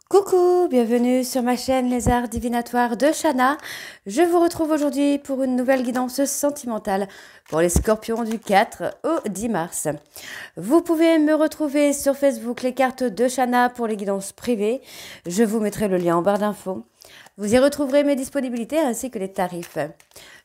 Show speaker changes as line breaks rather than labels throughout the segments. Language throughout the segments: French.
Coucou, bienvenue sur ma chaîne Les Arts Divinatoires de Shana. Je vous retrouve aujourd'hui pour une nouvelle guidance sentimentale pour les scorpions du 4 au 10 mars. Vous pouvez me retrouver sur Facebook les cartes de Shana pour les guidances privées. Je vous mettrai le lien en barre d'infos. Vous y retrouverez mes disponibilités ainsi que les tarifs.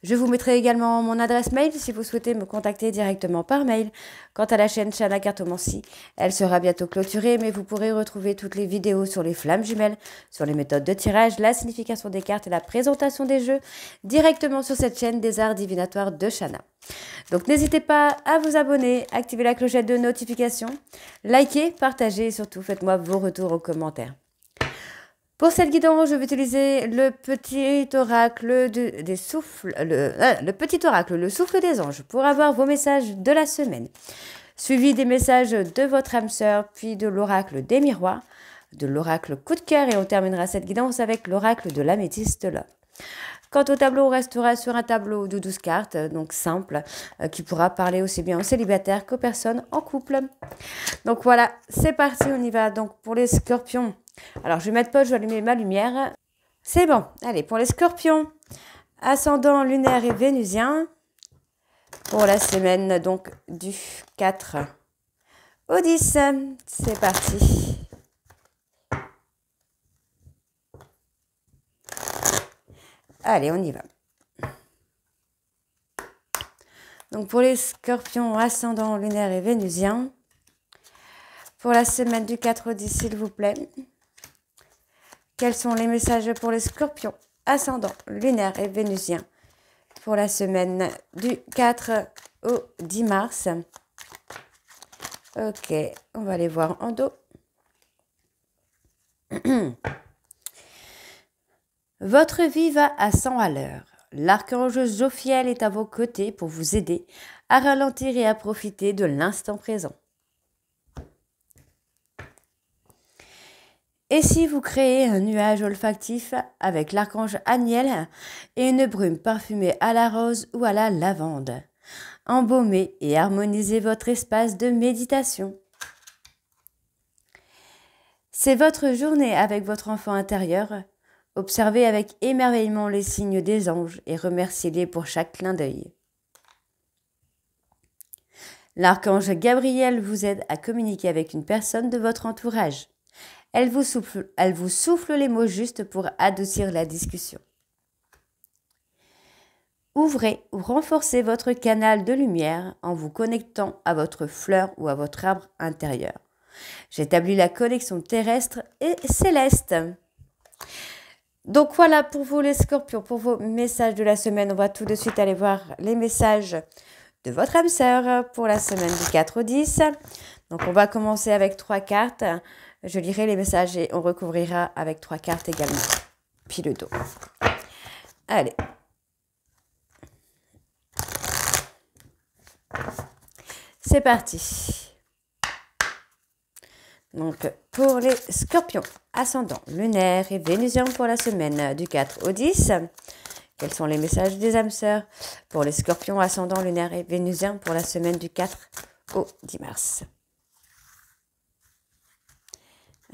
Je vous mettrai également mon adresse mail si vous souhaitez me contacter directement par mail. Quant à la chaîne Shana Cartomancie, elle sera bientôt clôturée, mais vous pourrez retrouver toutes les vidéos sur les flammes jumelles, sur les méthodes de tirage, la signification des cartes et la présentation des jeux directement sur cette chaîne des arts divinatoires de Shana. Donc n'hésitez pas à vous abonner, activer la clochette de notification, liker, partager et surtout faites-moi vos retours aux commentaires. Pour cette guidance, je vais utiliser le petit oracle des souffles, le petit oracle, le souffle des anges, pour avoir vos messages de la semaine, suivi des messages de votre âme sœur, puis de l'oracle des miroirs, de l'oracle coup de cœur, et on terminera cette guidance avec l'oracle de l'améthyste là. Quant au tableau, on restera sur un tableau de 12 cartes, donc simple, qui pourra parler aussi bien aux célibataires qu'aux personnes en couple. Donc voilà, c'est parti, on y va. Donc pour les scorpions, alors je vais mettre pause, je vais allumer ma lumière. C'est bon, allez, pour les scorpions, ascendant lunaire et vénusien, pour la semaine donc du 4 au 10, c'est parti. Allez, on y va. Donc pour les scorpions ascendant lunaire et vénusien, pour la semaine du 4 au 10, s'il vous plaît. Quels sont les messages pour les scorpions ascendant lunaire et vénusien pour la semaine du 4 au 10 mars? Ok, on va les voir en dos. Votre vie va à 100 à l'heure. L'archange Jophiel est à vos côtés pour vous aider à ralentir et à profiter de l'instant présent. Et si vous créez un nuage olfactif avec l'archange Aniel et une brume parfumée à la rose ou à la lavande, embaumez et harmonisez votre espace de méditation. C'est votre journée avec votre enfant intérieur. Observez avec émerveillement les signes des anges et remerciez-les pour chaque clin d'œil. L'archange Gabriel vous aide à communiquer avec une personne de votre entourage. Elle vous souffle les mots justes pour adoucir la discussion. Ouvrez ou renforcez votre canal de lumière en vous connectant à votre fleur ou à votre arbre intérieur. J'établis la connexion terrestre et céleste. Donc voilà pour vous les scorpions, pour vos messages de la semaine. On va tout de suite aller voir les messages de votre âme sœur pour la semaine du 4 au 10. Donc on va commencer avec 3 cartes. Je lirai les messages et on recouvrira avec 3 cartes également. Puis le dos. Allez. C'est parti. Donc pour les scorpions, ascendant lunaire et vénusien pour la semaine du 4 au 10. Quels sont les messages des âmes sœurs pour les scorpions, ascendant lunaire et vénusien pour la semaine du 4 au 10 mars?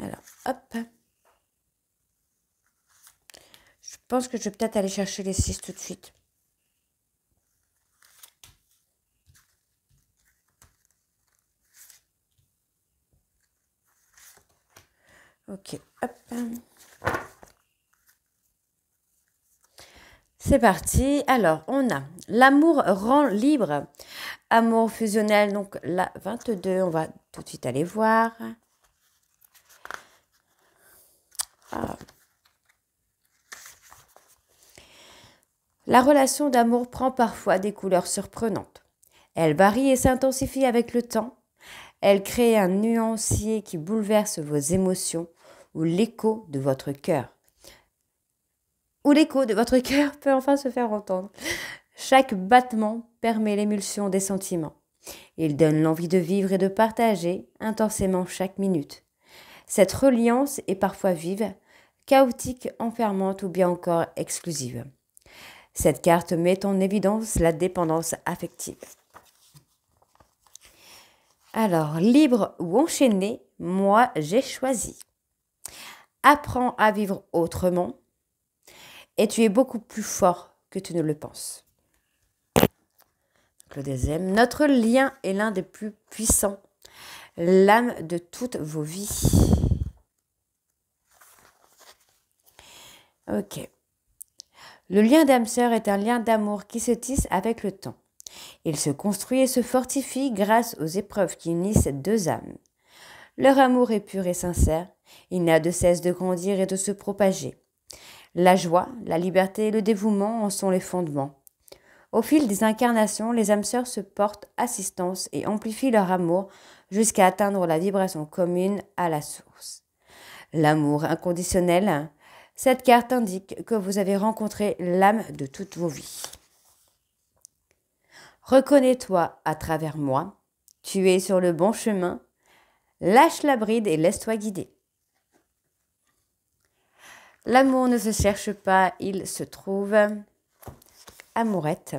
Alors, hop. Je pense que je vais peut-être aller chercher les 6 tout de suite. Ok, hop. C'est parti. Alors, on a l'amour rend libre. Amour fusionnel, donc la 22. On va tout de suite aller voir. Ah. La relation d'amour prend parfois des couleurs surprenantes. Elle varie et s'intensifie avec le temps. Elle crée un nuancier qui bouleverse vos émotions ou l'écho de votre cœur. Ou l'écho de votre cœur peut enfin se faire entendre. Chaque battement permet l'émulsion des sentiments. Il donne l'envie de vivre et de partager intensément chaque minute. Cette reliance est parfois vive, chaotique, enfermante ou bien encore exclusive. Cette carte met en évidence la dépendance affective. Alors, libre ou enchaîné, moi j'ai choisi. apprends à vivre autrement et tu es beaucoup plus fort que tu ne le penses. Le deuxième, notre lien est l'un des plus puissants, l'âme de toutes vos vies. Ok. Le lien d'âme sœur est un lien d'amour qui se tisse avec le temps. Il se construit et se fortifie grâce aux épreuves qui unissent ces deux âmes. Leur amour est pur et sincère, il n'a de cesse de grandir et de se propager. La joie, la liberté et le dévouement en sont les fondements. Au fil des incarnations, les âmes sœurs se portent assistance et amplifient leur amour jusqu'à atteindre la vibration commune à la source. L'amour inconditionnel, cette carte indique que vous avez rencontré l'âme de toutes vos vies. Reconnais-toi à travers moi, tu es sur le bon chemin, lâche la bride et laisse-toi guider. L'amour ne se cherche pas, il se trouve. Amourette.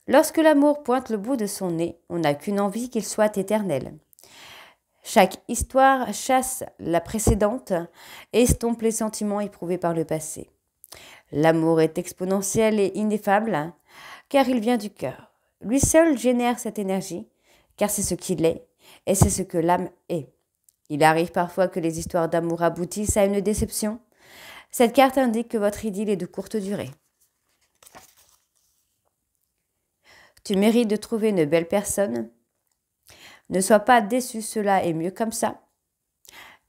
Lorsque l'amour pointe le bout de son nez, on n'a qu'une envie qu'il soit éternel. Chaque histoire chasse la précédente et estompe les sentiments éprouvés par le passé. L'amour est exponentiel et ineffable, car il vient du cœur. Lui seul génère cette énergie, car c'est ce qu'il est, et c'est ce que l'âme est. Il arrive parfois que les histoires d'amour aboutissent à une déception. Cette carte indique que votre idylle est de courte durée. Tu mérites de trouver une belle personne. Ne sois pas déçu, cela est mieux comme ça.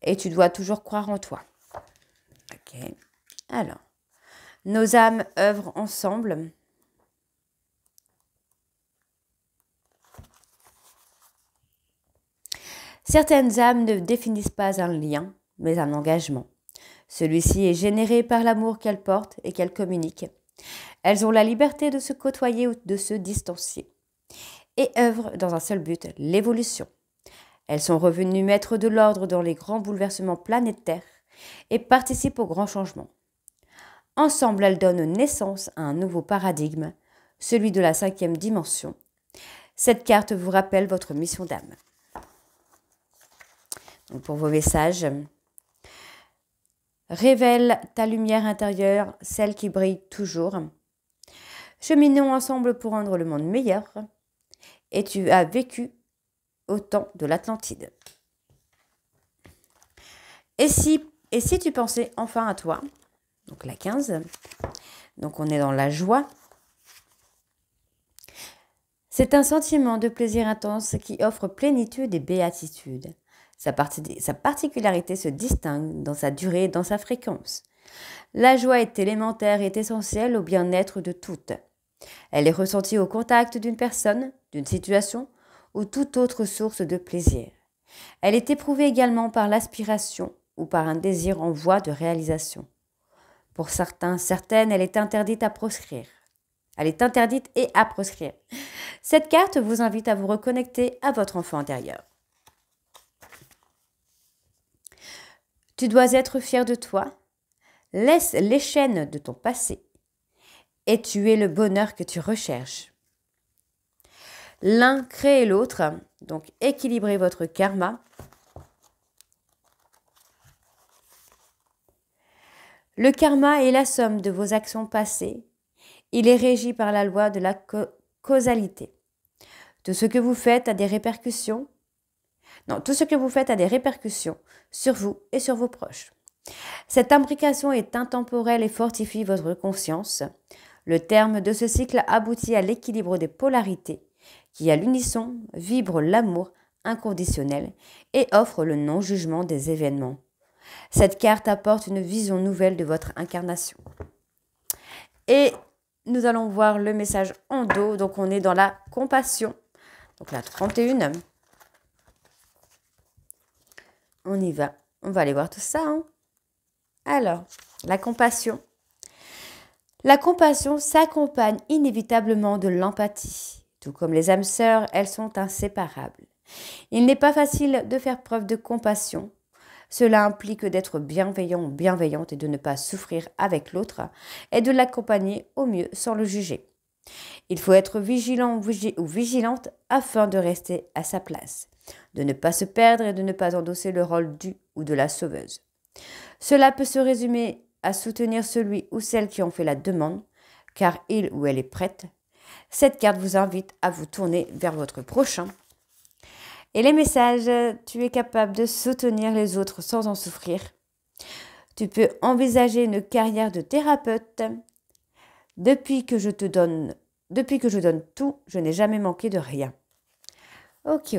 Et tu dois toujours croire en toi. Ok. Alors, nos âmes œuvrent ensemble. Certaines âmes ne définissent pas un lien, mais un engagement. Celui-ci est généré par l'amour qu'elles portent et qu'elles communiquent. Elles ont la liberté de se côtoyer ou de se distancier et œuvrent dans un seul but, l'évolution. Elles sont revenues mettre de l'ordre dans les grands bouleversements planétaires et participent aux grands changements. Ensemble, elles donnent naissance à un nouveau paradigme, celui de la 5e dimension. Cette carte vous rappelle votre mission d'âme. Donc pour vos messages, révèle ta lumière intérieure, celle qui brille toujours. Cheminons ensemble pour rendre le monde meilleur. Et tu as vécu au temps de l'Atlantide. Et si tu pensais enfin à toi, donc la 15, donc on est dans la joie. C'est un sentiment de plaisir intense qui offre plénitude et béatitude. Sa particularité se distingue dans sa durée et dans sa fréquence. La joie est élémentaire et est essentielle au bien-être de toutes. Elle est ressentie au contact d'une personne, d'une situation ou toute autre source de plaisir. Elle est éprouvée également par l'aspiration ou par un désir en voie de réalisation. Pour certaines, elle est interdite à proscrire. Elle est interdite et à proscrire. Cette carte vous invite à vous reconnecter à votre enfant intérieur. Tu dois être fier de toi. Laisse les chaînes de ton passé et tu es le bonheur que tu recherches. L'un crée l'autre, donc équilibrez votre karma. Le karma est la somme de vos actions passées. Il est régi par la loi de la causalité. Tout ce que vous faites a des répercussions. Tout ce que vous faites a des répercussions sur vous et sur vos proches. Cette imbrication est intemporelle et fortifie votre conscience. Le terme de ce cycle aboutit à l'équilibre des polarités qui, à l'unisson, vibre l'amour inconditionnel et offre le non-jugement des événements. Cette carte apporte une vision nouvelle de votre incarnation. Et nous allons voir le message en dos. Donc, on est dans la compassion. Donc, la 31. On y va. On va aller voir tout ça. Alors, la compassion. La compassion s'accompagne inévitablement de l'empathie. Tout comme les âmes sœurs, elles sont inséparables. Il n'est pas facile de faire preuve de compassion. Cela implique d'être bienveillant ou bienveillante et de ne pas souffrir avec l'autre et de l'accompagner au mieux sans le juger. Il faut être vigilant ou vigilante afin de rester à sa place, de ne pas se perdre et de ne pas endosser le rôle du ou de la sauveuse. Cela peut se résumer à soutenir celui ou celle qui en fait la demande, car il ou elle est prête. Cette carte vous invite à vous tourner vers votre prochain. Et les messages, tu es capable de soutenir les autres sans en souffrir. Tu peux envisager une carrière de thérapeute. Depuis que je donne tout, je n'ai jamais manqué de rien. Ok.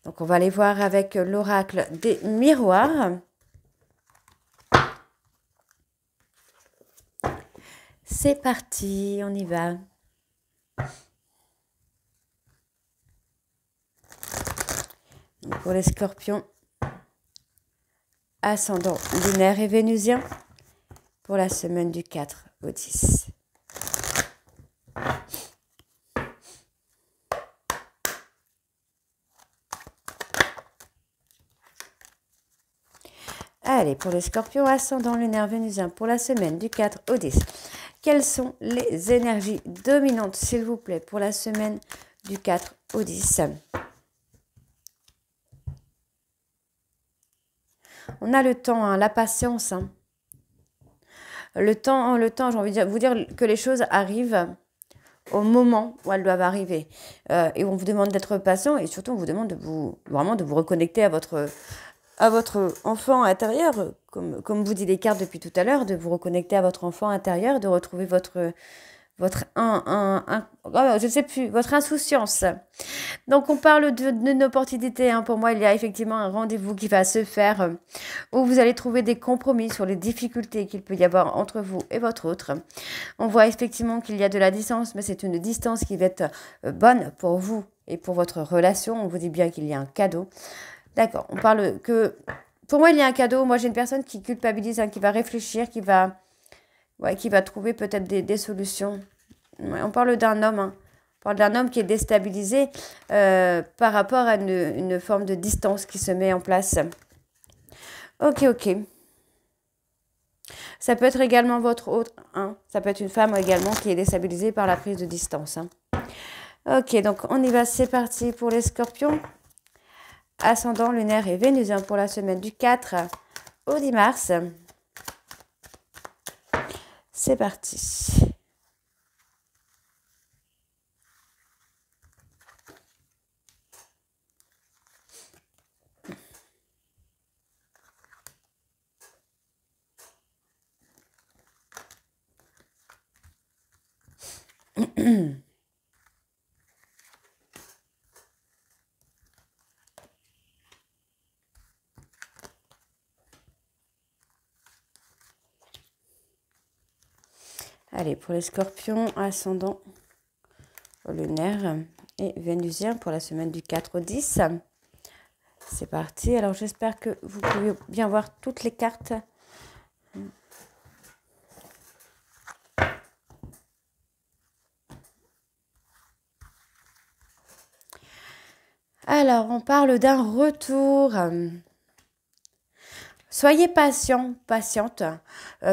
Donc, on va aller voir avec l'oracle des miroirs. C'est parti, on y va. Donc, pour les scorpions, ascendant lunaire et vénusien, pour la semaine du 4 au 10. Allez, pour les scorpions, ascendant lunaire vénusien, pour la semaine du 4 au 10. Quelles sont les énergies dominantes, s'il vous plaît, pour la semaine du 4 au 10? On a le temps, hein, la patience. Hein. Le temps, j'ai envie de vous dire que les choses arrivent au moment où elles doivent arriver. Et on vous demande d'être patient et surtout on vous demande de vous reconnecter à votre enfant intérieur, comme vous dit les cartes depuis tout à l'heure, de vous reconnecter à votre enfant intérieur, de retrouver votre insouciance. Donc on parle d'une opportunité. Hein. Pour moi, il y a effectivement un rendez-vous qui va se faire où vous allez trouver des compromis sur les difficultés qu'il peut y avoir entre vous et votre autre. On voit effectivement qu'il y a de la distance, mais c'est une distance qui va être bonne pour vous et pour votre relation. On vous dit bien qu'il y a un cadeau. D'accord, on parle que... Pour moi, il y a un cadeau. Moi, j'ai une personne qui culpabilise, hein, qui va réfléchir, qui va trouver peut-être des solutions. Ouais, on parle d'un homme. Hein. On parle d'un homme qui est déstabilisé par rapport à une forme de distance qui se met en place. Ok. Ça peut être également votre autre. Hein. Ça peut être une femme également qui est déstabilisée par la prise de distance. Hein. Ok, donc on y va. C'est parti pour les scorpions. Ascendant lunaire et vénusien pour la semaine du 4 au 10 mars. C'est parti. Allez, pour les scorpions, ascendant lunaire et vénusien pour la semaine du 4 au 10. C'est parti. Alors, j'espère que vous pouvez bien voir toutes les cartes. Alors, on parle d'un retour. Soyez patient, patiente.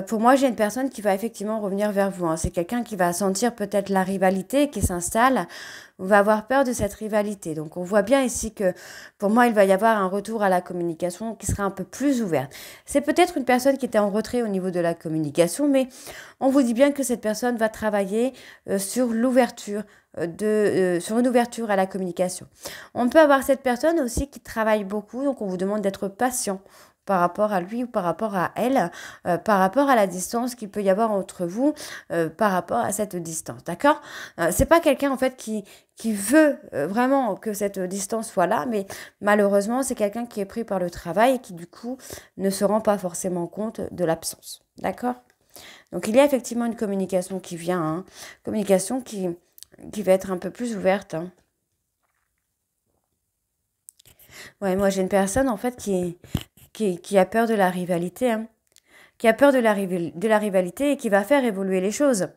Pour moi, j'ai une personne qui va effectivement revenir vers vous. Hein. C'est quelqu'un qui va sentir peut-être la rivalité qui s'installe, ou va avoir peur de cette rivalité. Donc, on voit bien ici que pour moi, il va y avoir un retour à la communication qui sera un peu plus ouverte. C'est peut-être une personne qui était en retrait au niveau de la communication, mais on vous dit bien que cette personne va travailler sur l'ouverture. Sur une ouverture à la communication. On peut avoir cette personne aussi qui travaille beaucoup, donc on vous demande d'être patient par rapport à lui ou par rapport à elle, par rapport à la distance qu'il peut y avoir entre vous, par rapport à cette distance, d'accord? C'est pas quelqu'un en fait qui veut vraiment que cette distance soit là, mais malheureusement c'est quelqu'un qui est pris par le travail et qui du coup ne se rend pas forcément compte de l'absence, d'accord? Donc il y a effectivement une communication qui vient, hein, communication qui va être un peu plus ouverte. Hein. Ouais, moi j'ai une personne en fait qui a peur de la rivalité, hein, qui a peur de la rivalité et qui va faire évoluer les choses.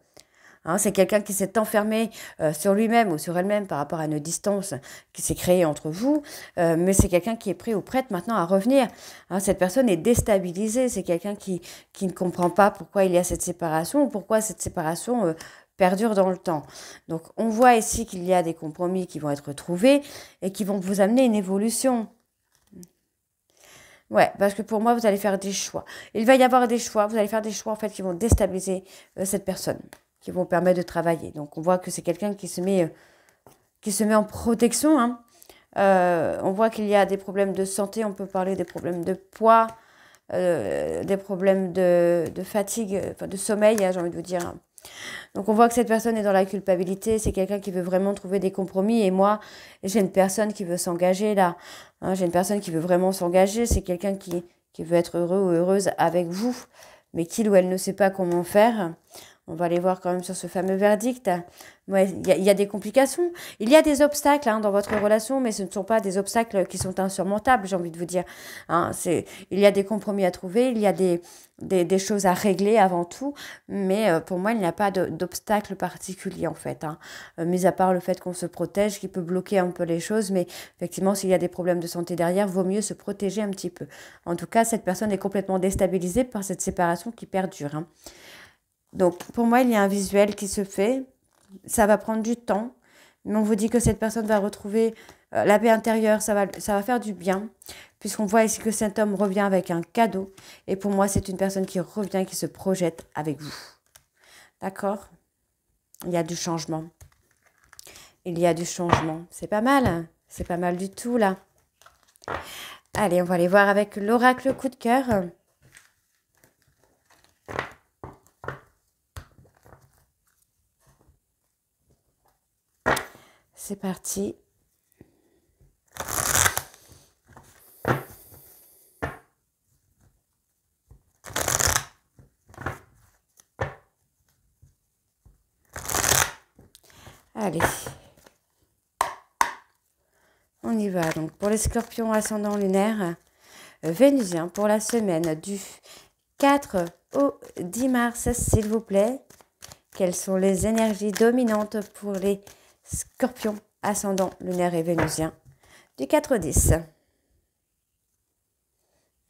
Hein, c'est quelqu'un qui s'est enfermé sur lui-même ou sur elle-même par rapport à une distance qui s'est créée entre vous, mais c'est quelqu'un qui est prêt ou prête maintenant à revenir. Hein, cette personne est déstabilisée, c'est quelqu'un qui ne comprend pas pourquoi il y a cette séparation ou pourquoi cette séparation perdure dans le temps. Donc on voit ici qu'il y a des compromis qui vont être trouvés et qui vont vous amener une évolution. Ouais, parce que pour moi, vous allez faire des choix. Il va y avoir des choix, vous allez faire des choix en fait qui vont déstabiliser cette personne, qui vont permettre de travailler. Donc on voit que c'est quelqu'un qui se met en protection, hein. On voit qu'il y a des problèmes de santé, on peut parler des problèmes de poids, des problèmes de fatigue, enfin de sommeil, hein, j'ai envie de vous dire. Donc on voit que cette personne est dans la culpabilité, c'est quelqu'un qui veut vraiment trouver des compromis. Et moi, j'ai une personne qui veut s'engager là. Hein, j'ai une personne qui veut vraiment s'engager, c'est quelqu'un qui veut être heureux ou heureuse avec vous, mais qu'il ou elle ne sait pas comment faire. On va aller voir quand même sur ce fameux verdict. Ouais, il y a des complications. Il y a des obstacles hein, dans votre relation, mais ce ne sont pas des obstacles qui sont insurmontables, j'ai envie de vous dire. Hein, il y a des compromis à trouver, il y a des choses à régler avant tout, mais pour moi, il n'y a pas d'obstacle particulier en fait. Hein. Mis à part le fait qu'on se protège, qui peut bloquer un peu les choses, mais effectivement, s'il y a des problèmes de santé derrière, vaut mieux se protéger un petit peu. En tout cas, cette personne est complètement déstabilisée par cette séparation qui perdure. Hein. Donc, pour moi, il y a un visuel qui se fait. Ça va prendre du temps, mais on vous dit que cette personne va retrouver la paix intérieure. Ça va faire du bien, puisqu'on voit ici que cet homme revient avec un cadeau. Et pour moi, c'est une personne qui revient, qui se projette avec vous. D'accord? Il y a du changement. Il y a du changement. C'est pas mal. Hein, c'est pas mal du tout, là. Allez, on va aller voir avec l'oracle coup de cœur. C'est parti. Allez. On y va. Donc, pour les scorpions ascendant lunaire, vénusien, pour la semaine du 4 au 10 mars, s'il vous plaît. Quelles sont les énergies dominantes pour les scorpions ascendant lunaire et vénusien du 4 au 10?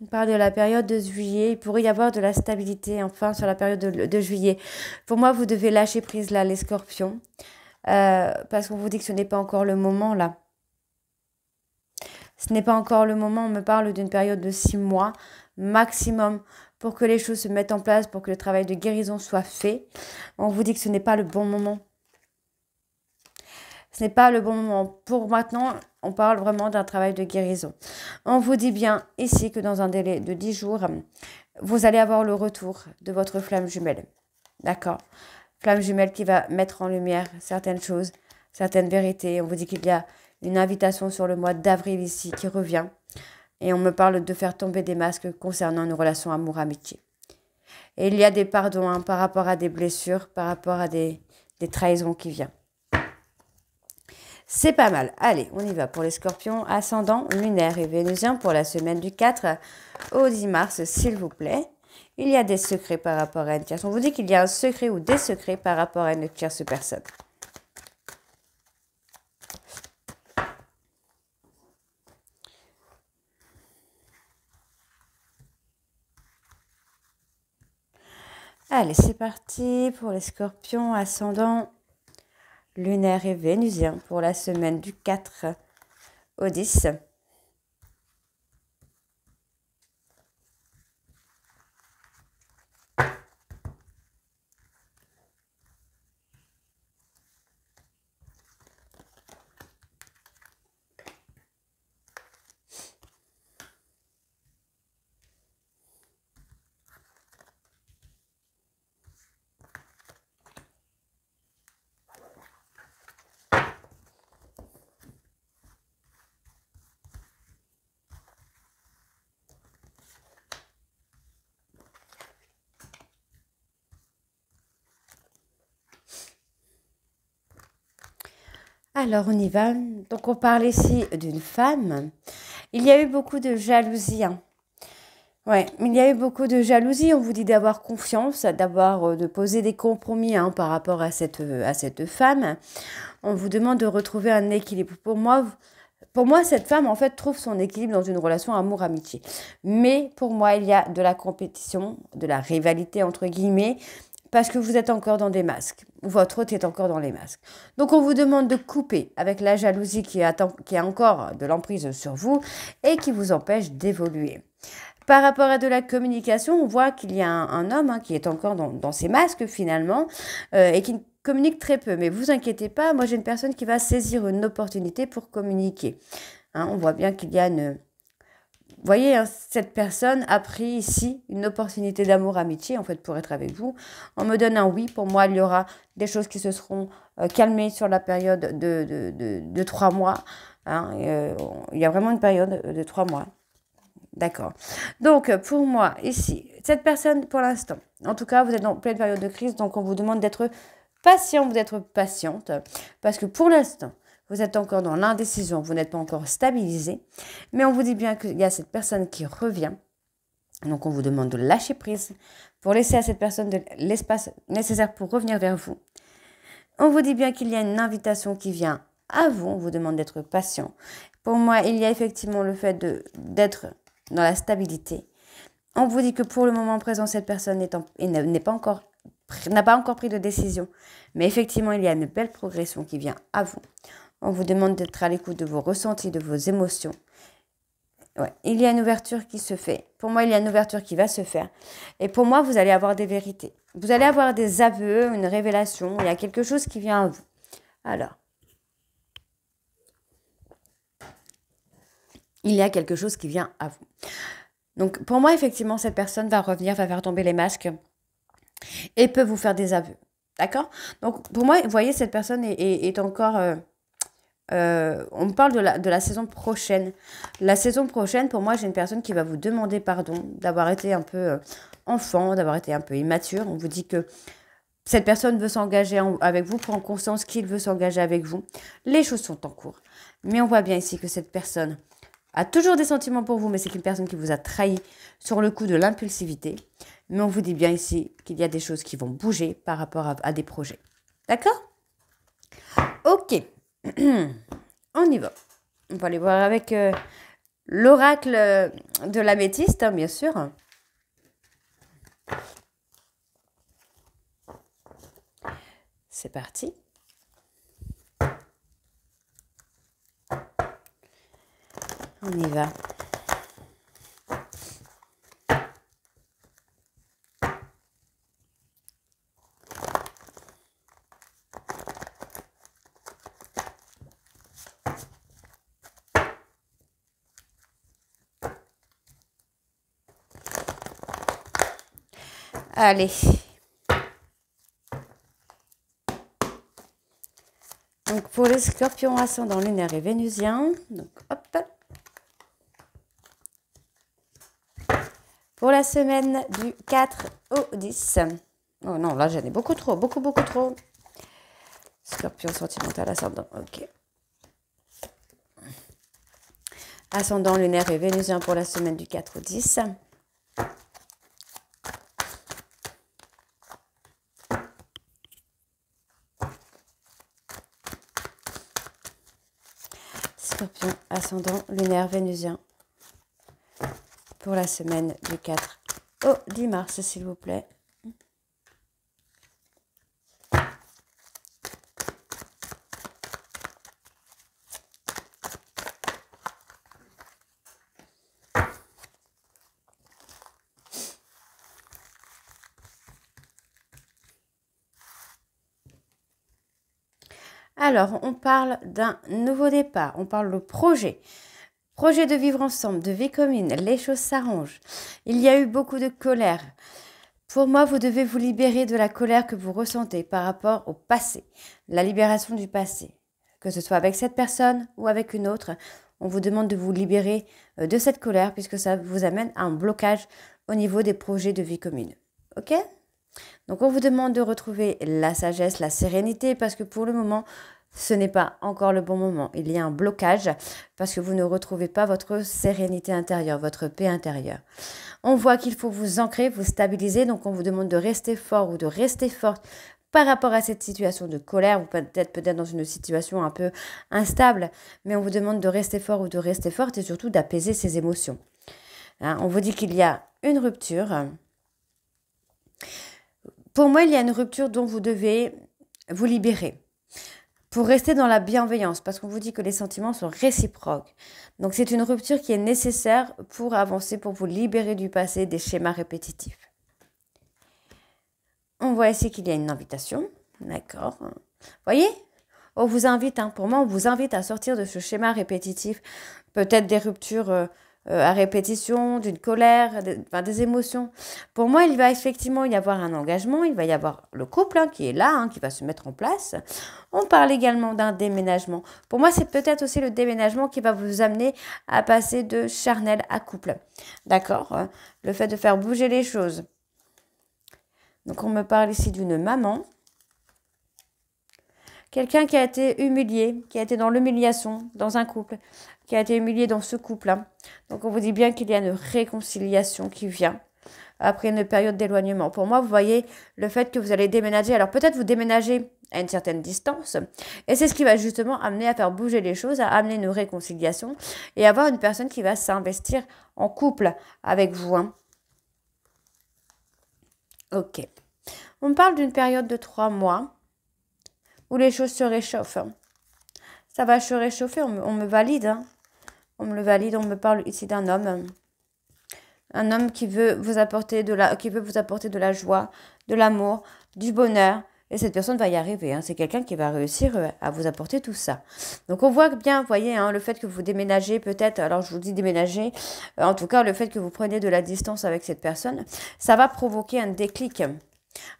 On parle de la période de juillet. Il pourrait y avoir de la stabilité, enfin, sur la période de juillet. Pour moi, vous devez lâcher prise, là, les scorpions. Parce qu'on vous dit que ce n'est pas encore le moment, là. Ce n'est pas encore le moment. On me parle d'une période de 6 mois maximum pour que les choses se mettent en place, pour que le travail de guérison soit fait. On vous dit que ce n'est pas le bon moment. Ce n'est pas le bon moment. Pour maintenant, on parle vraiment d'un travail de guérison. On vous dit bien ici que dans un délai de 10 jours, vous allez avoir le retour de votre flamme jumelle. D'accord? Flamme jumelle qui va mettre en lumière certaines choses, certaines vérités. On vous dit qu'il y a une invitation sur le mois d'avril ici qui revient. Et on me parle de faire tomber des masques concernant une relation amour-amitié. Et il y a des pardons hein, par rapport à des blessures, par rapport à des trahisons qui viennent. C'est pas mal. Allez, on y va pour les scorpions ascendant lunaire et vénusien pour la semaine du 4 au 10 mars, s'il vous plaît. Il y a des secrets par rapport à une tierce. On vous dit qu'il y a un secret ou des secrets par rapport à une tierce personne. Allez, c'est parti pour les scorpions ascendant lunaire et vénusien pour la semaine du 4 au 10. Alors, on y va. Donc, on parle ici d'une femme. Il y a eu beaucoup de jalousie. Hein. Ouais, il y a eu beaucoup de jalousie. On vous dit d'avoir confiance, de poser des compromis hein, par rapport à cette femme. On vous demande de retrouver un équilibre. Pour moi, cette femme, en fait, trouve son équilibre dans une relation amour-amitié. Mais pour moi, il y a de la compétition, de la rivalité, entre guillemets, parce que vous êtes encore dans des masques. Votre hôte est encore dans les masques. Donc, on vous demande de couper avec la jalousie qui a encore de l'emprise sur vous et qui vous empêche d'évoluer. Par rapport à de la communication, on voit qu'il y a un homme qui est encore dans ses masques finalement et qui communique très peu. Mais vous inquiétez pas, moi j'ai une personne qui va saisir une opportunité pour communiquer. On voit bien qu'il y a une... Vous voyez, cette personne a pris ici une opportunité d'amour, amitié, en fait, pour être avec vous. On me donne un oui. Pour moi, il y aura des choses qui se seront calmées sur la période de 3 mois. Il y a vraiment une période de 3 mois. D'accord. Donc, pour moi, ici, cette personne, pour l'instant, en tout cas, vous êtes en pleine période de crise, donc on vous demande d'être patient, d'être patiente, parce que pour l'instant, vous êtes encore dans l'indécision, vous n'êtes pas encore stabilisé, mais on vous dit bien qu'il y a cette personne qui revient, donc on vous demande de lâcher prise pour laisser à cette personne de l'espace nécessaire pour revenir vers vous. On vous dit bien qu'il y a une invitation qui vient à vous, on vous demande d'être patient. Pour moi, il y a effectivement le fait d'être dans la stabilité. On vous dit que pour le moment présent, cette personne n'a pas encore pris de décision. Mais effectivement, il y a une belle progression qui vient à vous. On vous demande d'être à l'écoute de vos ressentis, de vos émotions. Ouais, il y a une ouverture qui se fait. Pour moi, il y a une ouverture qui va se faire. Et pour moi, vous allez avoir des vérités. Vous allez avoir des aveux, une révélation. Il y a quelque chose qui vient à vous. Alors, il y a quelque chose qui vient à vous. Donc, pour moi, effectivement, cette personne va revenir, va faire tomber les masques et peut vous faire des aveux. D'accord? Donc, pour moi, vous voyez, cette personne est encore... on me parle de la saison prochaine. La saison prochaine, pour moi, j'ai une personne qui va vous demander pardon d'avoir été un peu enfant, d'avoir été un peu immature. On vous dit que cette personne veut s'engager avec vous, prend conscience qu'il veut s'engager avec vous. Les choses sont en cours. Mais on voit bien ici que cette personne a toujours des sentiments pour vous, mais c'est une personne qui vous a trahi sur le coup de l'impulsivité. Mais on vous dit bien ici qu'il y a des choses qui vont bouger par rapport à des projets. D'accord? Ok. On y va. On va aller voir avec l'oracle de l'améthyste, bien sûr. C'est parti. On y va. Allez. Donc pour les scorpions ascendant lunaire et vénusien, donc hop. Pour la semaine du 4 au 10. Oh non, là j'en ai beaucoup trop, beaucoup trop. Scorpion sentimental ascendant, ok. Ascendant lunaire et vénusien pour la semaine du 4 au 10. Scorpion, ascendant, lunaire, vénusien. Pour la semaine du 4 au 10 mars, s'il vous plaît. Alors, on parle d'un nouveau départ, on parle de projet. Projet de vivre ensemble, de vie commune, les choses s'arrangent. Il y a eu beaucoup de colère. Pour moi, vous devez vous libérer de la colère que vous ressentez par rapport au passé, la libération du passé. Que ce soit avec cette personne ou avec une autre, on vous demande de vous libérer de cette colère puisque ça vous amène à un blocage au niveau des projets de vie commune. Ok ? Donc, on vous demande de retrouver la sagesse, la sérénité parce que pour le moment, ce n'est pas encore le bon moment. Il y a un blocage parce que vous ne retrouvez pas votre sérénité intérieure, votre paix intérieure. On voit qu'il faut vous ancrer, vous stabiliser. Donc, on vous demande de rester fort ou de rester forte par rapport à cette situation de colère. Vous peut-être dans une situation un peu instable, mais on vous demande de rester fort ou de rester forte et surtout d'apaiser ses émotions. On vous dit qu'il y a une rupture. Pour moi, il y a une rupture dont vous devez vous libérer. pour rester dans la bienveillance, parce qu'on vous dit que les sentiments sont réciproques. Donc c'est une rupture qui est nécessaire pour avancer, pour vous libérer du passé, des schémas répétitifs. On voit ici qu'il y a une invitation, d'accord. Voyez, on vous invite, pour moi, on vous invite à sortir de ce schéma répétitif, peut-être des ruptures à répétition, d'une colère, des émotions. Pour moi, il va effectivement y avoir un engagement, il va y avoir le couple qui est là, qui va se mettre en place. On parle également d'un déménagement. Pour moi, c'est peut-être aussi le déménagement qui va vous amener à passer de charnel à couple. D'accord, le fait de faire bouger les choses. Donc, on me parle ici d'une maman. Quelqu'un qui a été humilié, qui a été dans l'humiliation, dans un couple, qui a été humilié dans ce couple. Donc, on vous dit bien qu'il y a une réconciliation qui vient après une période d'éloignement. Pour moi, vous voyez le fait que vous allez déménager. Alors, peut-être vous déménagez à une certaine distance. Et c'est ce qui va justement amener à faire bouger les choses, à amener une réconciliation et avoir une personne qui va s'investir en couple avec vous. Ok. On parle d'une période de 3 mois où les choses se réchauffent. Ça va se réchauffer, on me valide. On me le valide, on me parle ici d'un homme. Un homme qui veut vous apporter de la joie, de l'amour, du bonheur. Et cette personne va y arriver. C'est quelqu'un qui va réussir à vous apporter tout ça. Donc on voit bien, vous voyez, le fait que vous déménagez peut-être, alors je vous dis déménager, en tout cas le fait que vous preniez de la distance avec cette personne, ça va provoquer un déclic.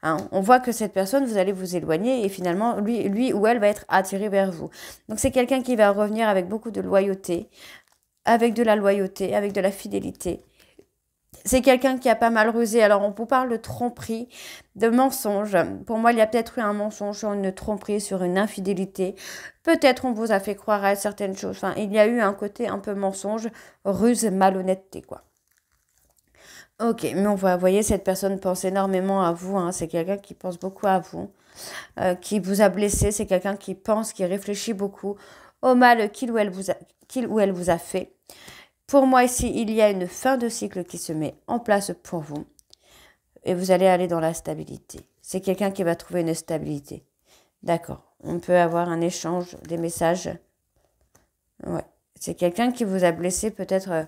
On voit que cette personne, vous allez vous éloigner et finalement, lui ou elle va être attiré vers vous. Donc, c'est quelqu'un qui va revenir avec beaucoup de loyauté, avec de la fidélité. C'est quelqu'un qui a pas mal rusé. Alors, on vous parle de tromperie, de mensonge. Pour moi, il y a peut-être eu un mensonge sur une tromperie, sur une infidélité. Peut-être on vous a fait croire à certaines choses. Enfin, il y a eu un côté un peu mensonge, ruse, malhonnêteté, quoi. Ok, mais vous voyez, cette personne pense énormément à vous. C'est quelqu'un qui pense beaucoup à vous, qui vous a blessé. C'est quelqu'un qui pense, qui réfléchit beaucoup au mal qu'il ou elle vous a fait. Pour moi, ici, il y a une fin de cycle qui se met en place pour vous. Et vous allez aller dans la stabilité. C'est quelqu'un qui va trouver une stabilité. D'accord. On peut avoir un échange, des messages. Ouais. C'est quelqu'un qui vous a blessé peut-être...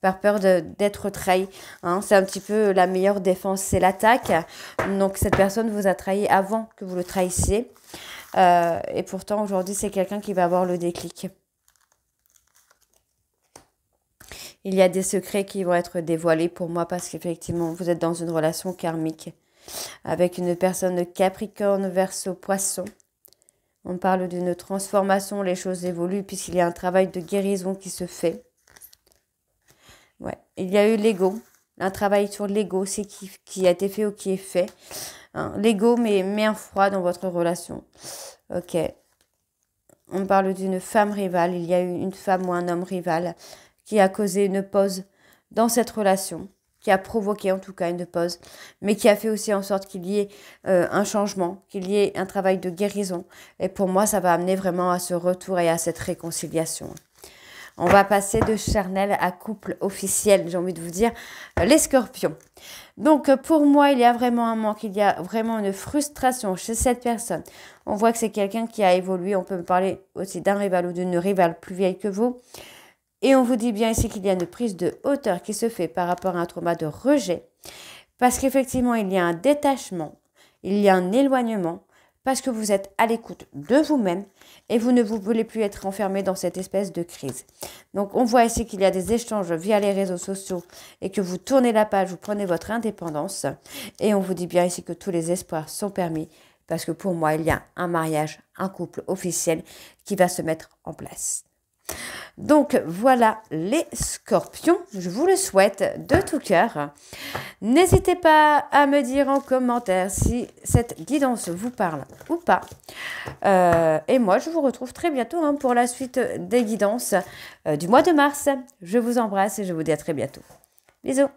par peur d'être trahi. C'est un petit peu la meilleure défense, c'est l'attaque. Donc, cette personne vous a trahi avant que vous le trahissiez. Et pourtant, aujourd'hui, c'est quelqu'un qui va avoir le déclic. Il y a des secrets qui vont être dévoilés pour moi parce qu'effectivement, vous êtes dans une relation karmique avec une personne de Capricorne, Verseau, Poisson. On parle d'une transformation, les choses évoluent puisqu'il y a un travail de guérison qui se fait. Ouais, il y a eu l'ego, un travail sur l'ego aussi qui a été fait ou qui est fait. L'ego met un froid dans votre relation. Ok. On parle d'une femme rivale. Il y a eu une femme ou un homme rival qui a causé une pause dans cette relation, qui a provoqué en tout cas une pause, mais qui a fait aussi en sorte qu'il y ait un changement, qu'il y ait un travail de guérison. Et pour moi, ça va amener vraiment à ce retour et à cette réconciliation. On va passer de charnel à couple officiel, j'ai envie de vous dire, les scorpions. Donc, pour moi, il y a vraiment un manque, il y a vraiment une frustration chez cette personne. On voit que c'est quelqu'un qui a évolué, on peut me parler aussi d'un rival ou d'une rivale plus vieille que vous. Et on vous dit bien ici qu'il y a une prise de hauteur qui se fait par rapport à un trauma de rejet. Parce qu'effectivement, il y a un détachement, il y a un éloignement, parce que vous êtes à l'écoute de vous-même et vous ne voulez plus être enfermé dans cette espèce de crise. Donc, on voit ici qu'il y a des échanges via les réseaux sociaux et que vous tournez la page, vous prenez votre indépendance et on vous dit bien ici que tous les espoirs sont permis parce que pour moi, il y a un mariage, un couple officiel qui va se mettre en place. Donc voilà les scorpions, je vous le souhaite de tout cœur. N'hésitez pas à me dire en commentaire si cette guidance vous parle ou pas. Et moi, je vous retrouve très bientôt pour la suite des guidances du mois de mars. Je vous embrasse et je vous dis à très bientôt. Bisous.